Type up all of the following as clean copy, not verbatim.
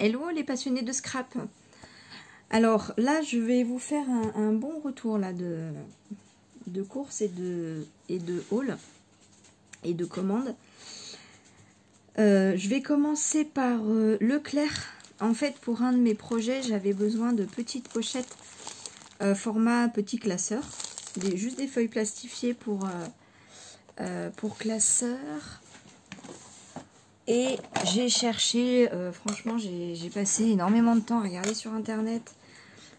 Hello les passionnés de scrap. Alors là je vais vous faire un bon retour là de courses et de haul et de commandes. Je vais commencer par Leclerc. En fait pour un de mes projets j'avais besoin de petites pochettes format petit classeur. Juste des feuilles plastifiées pour classeur. Et j'ai cherché, franchement j'ai passé énormément de temps à regarder sur internet,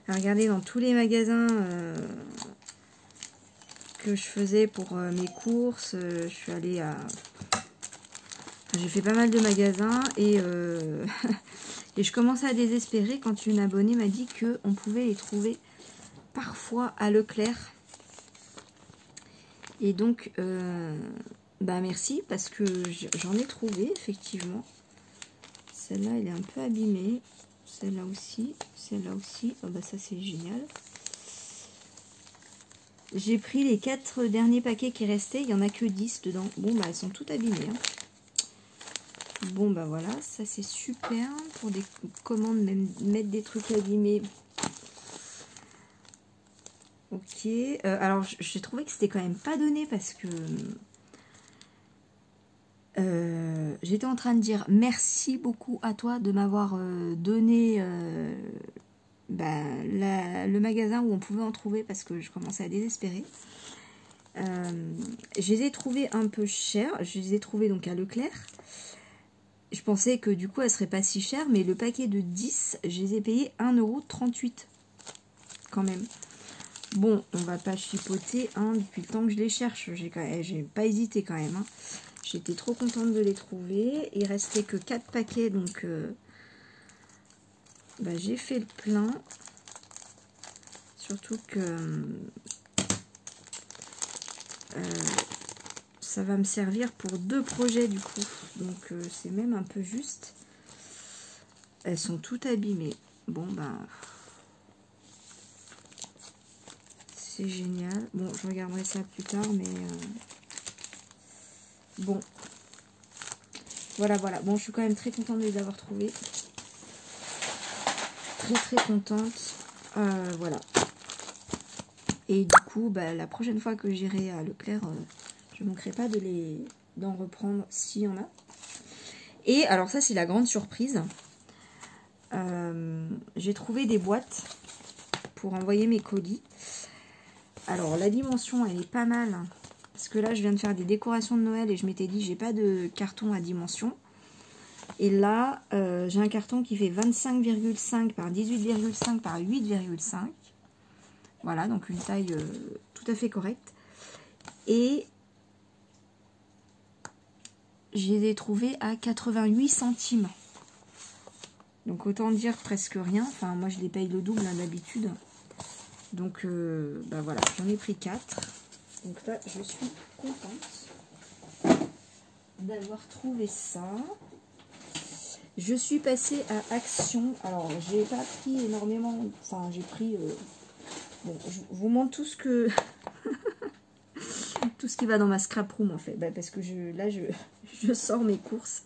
à regarder dans tous les magasins que je faisais pour mes courses. Je suis allée à... J'ai fait pas mal de magasins et, et je commençais à désespérer quand une abonnée m'a dit qu'on pouvait les trouver parfois à Leclerc. Et donc... bah merci parce que j'en ai trouvé effectivement. Celle-là elle est un peu abîmée. Celle-là aussi. Celle-là aussi. Oh bah ça c'est génial. J'ai pris les 4 derniers paquets qui restaient. Il n'y en a que 10 dedans. Bon bah elles sont toutes abîmées. Hein. Bon bah voilà. Ça c'est super. Pour des commandes, même mettre des trucs abîmés. Ok. Alors j'ai trouvé que c'était quand même pas donné parce que... j'étais en train de dire merci beaucoup à toi de m'avoir donné le magasin où on pouvait en trouver parce que je commençais à désespérer. Je les ai trouvés un peu chers, je les ai trouvés donc à Leclerc. Je pensais que du coup elles seraient pas si chères, mais le paquet de 10, je les ai payés 1,38 € quand même. Bon, on va pas chipoter hein, depuis le temps que je les cherche, j'ai pas hésité quand même. Hein. J'étais trop contente de les trouver. Il restait que 4 paquets, donc bah, j'ai fait le plein. Surtout que ça va me servir pour 2 projets du coup. Donc c'est même un peu juste. Elles sont toutes abîmées. Bon ben... c'est génial. Bon, je regarderai ça plus tard, mais... bon, voilà. Bon, je suis quand même très contente de les avoir trouvés. Très contente. Voilà. Et du coup, bah, la prochaine fois que j'irai à Leclerc, je ne manquerai pas d'en reprendre s'il y en a. Et alors ça, c'est la grande surprise. J'ai trouvé des boîtes pour envoyer mes colis. Alors, la dimension, elle est pas mal. Parce que là, je viens de faire des décorations de Noël et je m'étais dit, j'ai pas de carton à dimension. Et là, j'ai un carton qui fait 25,5 par 18,5 par 8,5. Voilà, donc une taille tout à fait correcte. Et je les ai trouvés à 88 centimes. Donc autant dire presque rien. Enfin, moi, je les paye le double hein, d'habitude. Donc, bah voilà, j'en ai pris 4. Donc là, je suis contente d'avoir trouvé ça. Je suis passée à Action. Alors, j'ai pas pris énormément. Enfin, j'ai pris... bon, je vous montre tout ce que... tout ce qui va dans ma scrap room, en fait. Bah, parce que là, je sors mes courses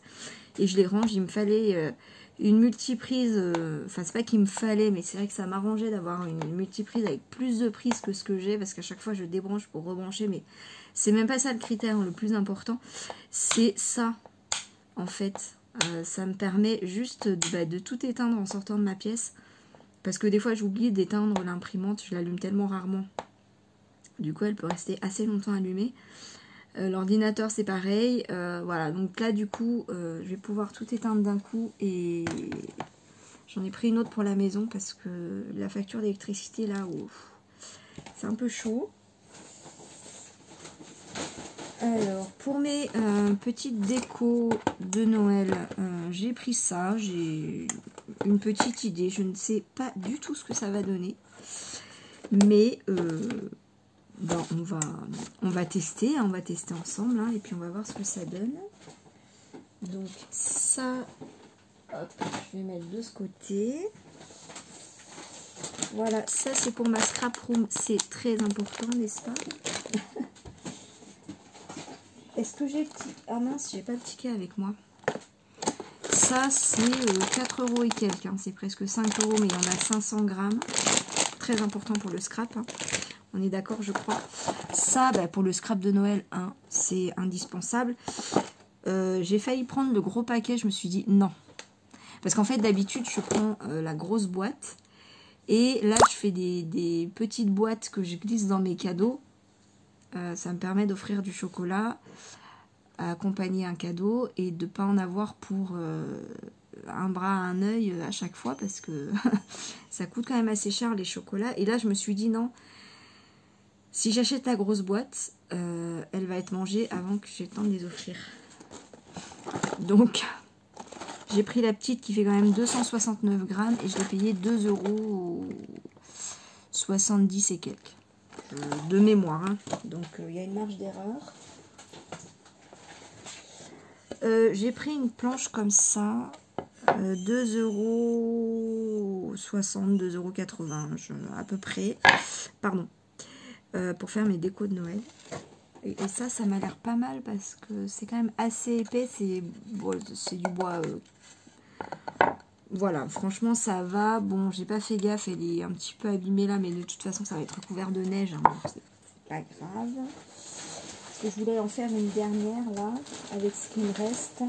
et je les range. Il me fallait une multiprise. Enfin, c'est pas qu'il me fallait, mais c'est vrai que ça m'arrangeait d'avoir une multiprise avec plus de prises que ce que j'ai. Parce qu'à chaque fois, je débranche pour rebrancher. Mais c'est même pas ça le critère le plus important. C'est ça, en fait. Ça me permet juste de tout éteindre en sortant de ma pièce. Parce que des fois, j'oublie d'éteindre l'imprimante. Je l'allume tellement rarement. Du coup, elle peut rester assez longtemps allumée. L'ordinateur, c'est pareil. Voilà, donc là, du coup, je vais pouvoir tout éteindre d'un coup. Et j'en ai pris une autre pour la maison parce que la facture d'électricité, là, c'est un peu chaud. Alors, pour mes petites décos de Noël, j'ai pris ça. J'ai une petite idée. Je ne sais pas du tout ce que ça va donner. Mais bon, on va tester. On va tester ensemble. Hein, et puis, on va voir ce que ça donne. Donc, ça, hop, je vais mettre de ce côté. Voilà, ça, c'est pour ma scrap room. C'est très important, n'est-ce pas? Est-ce que j'ai le petit... Ah mince, j'ai pas le ticket avec moi. ça, c'est 4 € et quelques. Hein. C'est presque 5 €, mais il y en a 500 grammes. Très important pour le scrap. Hein. On est d'accord, je crois. Ça, bah, pour le scrap de Noël, hein, c'est indispensable. J'ai failli prendre le gros paquet. Je me suis dit non. Parce qu'en fait, d'habitude, je prends la grosse boîte. Et là, je fais des petites boîtes que je glisse dans mes cadeaux. Ça me permet d'offrir du chocolat, à accompagner un cadeau et de ne pas en avoir pour un bras, un œil à chaque fois parce que ça coûte quand même assez cher les chocolats. Et là, je me suis dit non, si j'achète la grosse boîte, elle va être mangée avant que j'ai le temps de les offrir. Donc, j'ai pris la petite qui fait quand même 269 grammes et je l'ai payé 2,70 € et quelques. De mémoire, hein. Donc il y a une marge d'erreur. J'ai pris une planche comme ça, 2,60 €, 2,80 € à peu près, pardon, pour faire mes décos de Noël. Et ça m'a l'air pas mal parce que c'est quand même assez épais, c'est du bois. Voilà, franchement ça va. Bon, j'ai pas fait gaffe, elle est un petit peu abîmée là, mais de toute façon ça va être recouvert de neige, hein, donc c'est pas grave. Parce que je voulais en faire une dernière là, avec ce qui me reste.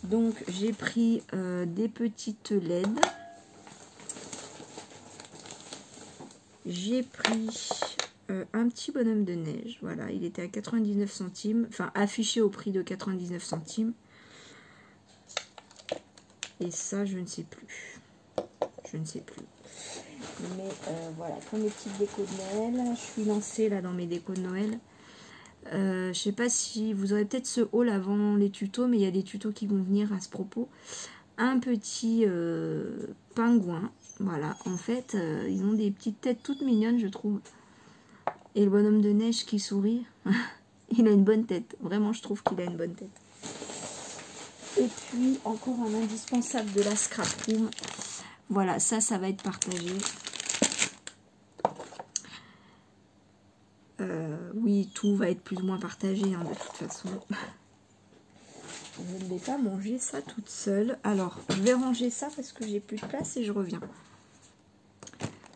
Donc j'ai pris des petites LED. J'ai pris un petit bonhomme de neige, voilà, il était à 99 centimes, enfin affiché au prix de 99 centimes. Et ça, je ne sais plus. Je ne sais plus. Mais voilà, pour mes petites décos de Noël, je suis lancée là dans mes décos de Noël. Je sais pas si vous aurez peut-être ce haul avant les tutos, mais il y a des tutos qui vont venir à ce propos. Un petit pingouin. Voilà, en fait, ils ont des petites têtes toutes mignonnes, je trouve. Et le bonhomme de neige qui sourit, il a une bonne tête. Vraiment, je trouve qu'il a une bonne tête. Et puis, encore un indispensable de la scrap room. Voilà, ça va être partagé. Oui, tout va être plus ou moins partagé, hein, de toute façon. Je ne vais pas manger ça toute seule. Alors, je vais ranger ça parce que j'ai plus de place et je reviens.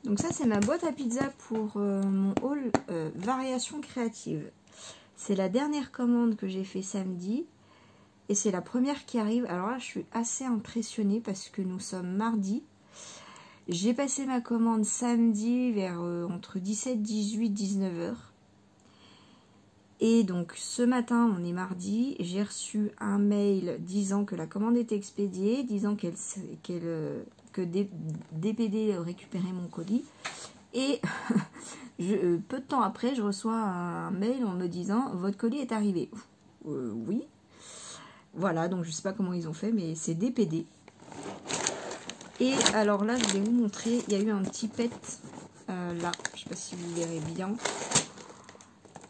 Donc ça, c'est ma boîte à pizza pour mon haul variation créative. C'est la dernière commande que j'ai fait samedi. Et c'est la première qui arrive. Alors là, je suis assez impressionnée parce que nous sommes mardi. J'ai passé ma commande samedi vers entre 17, 18, 19 h. Et donc ce matin, on est mardi. J'ai reçu un mail disant que la commande était expédiée, disant que DPD récupérait mon colis. Et peu de temps après, je reçois un mail en me disant « Votre colis est arrivé ». Oui. Voilà, donc je sais pas comment ils ont fait, mais c'est DPD. Et alors là, je vais vous montrer, il y a eu un petit pet là, je sais pas si vous verrez bien.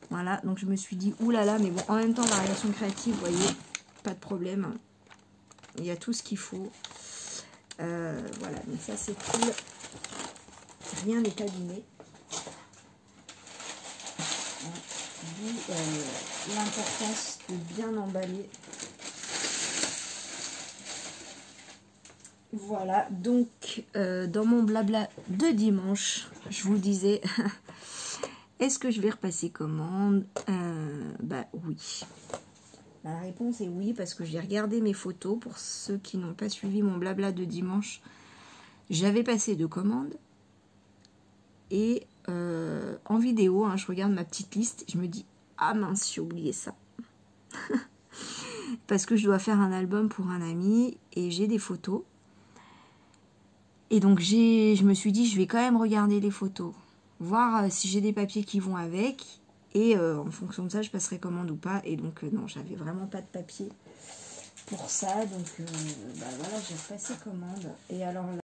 Voilà, donc je me suis dit, oulala, mais bon, en même temps, variation créative, vous voyez, pas de problème. Il y a tout ce qu'il faut. Voilà, donc ça c'est cool. Rien n'est abîmé. D'où l'importance de bien emballer. Voilà, donc dans mon blabla de dimanche, je vous disais, est-ce que je vais repasser commande? Bah oui. La réponse est oui, parce que j'ai regardé mes photos. Pour ceux qui n'ont pas suivi mon blabla de dimanche, j'avais passé 2 commandes. Et en vidéo, hein, je regarde ma petite liste, je me dis, ah mince, j'ai oublié ça. Parce que je dois faire un album pour un ami et j'ai des photos. Et donc je me suis dit, je vais quand même regarder les photos, voir si j'ai des papiers qui vont avec. Et en fonction de ça, je passerai commande ou pas. Et donc non, j'avais vraiment pas de papier pour ça. Donc bah voilà, j'ai repassé commande. Et alors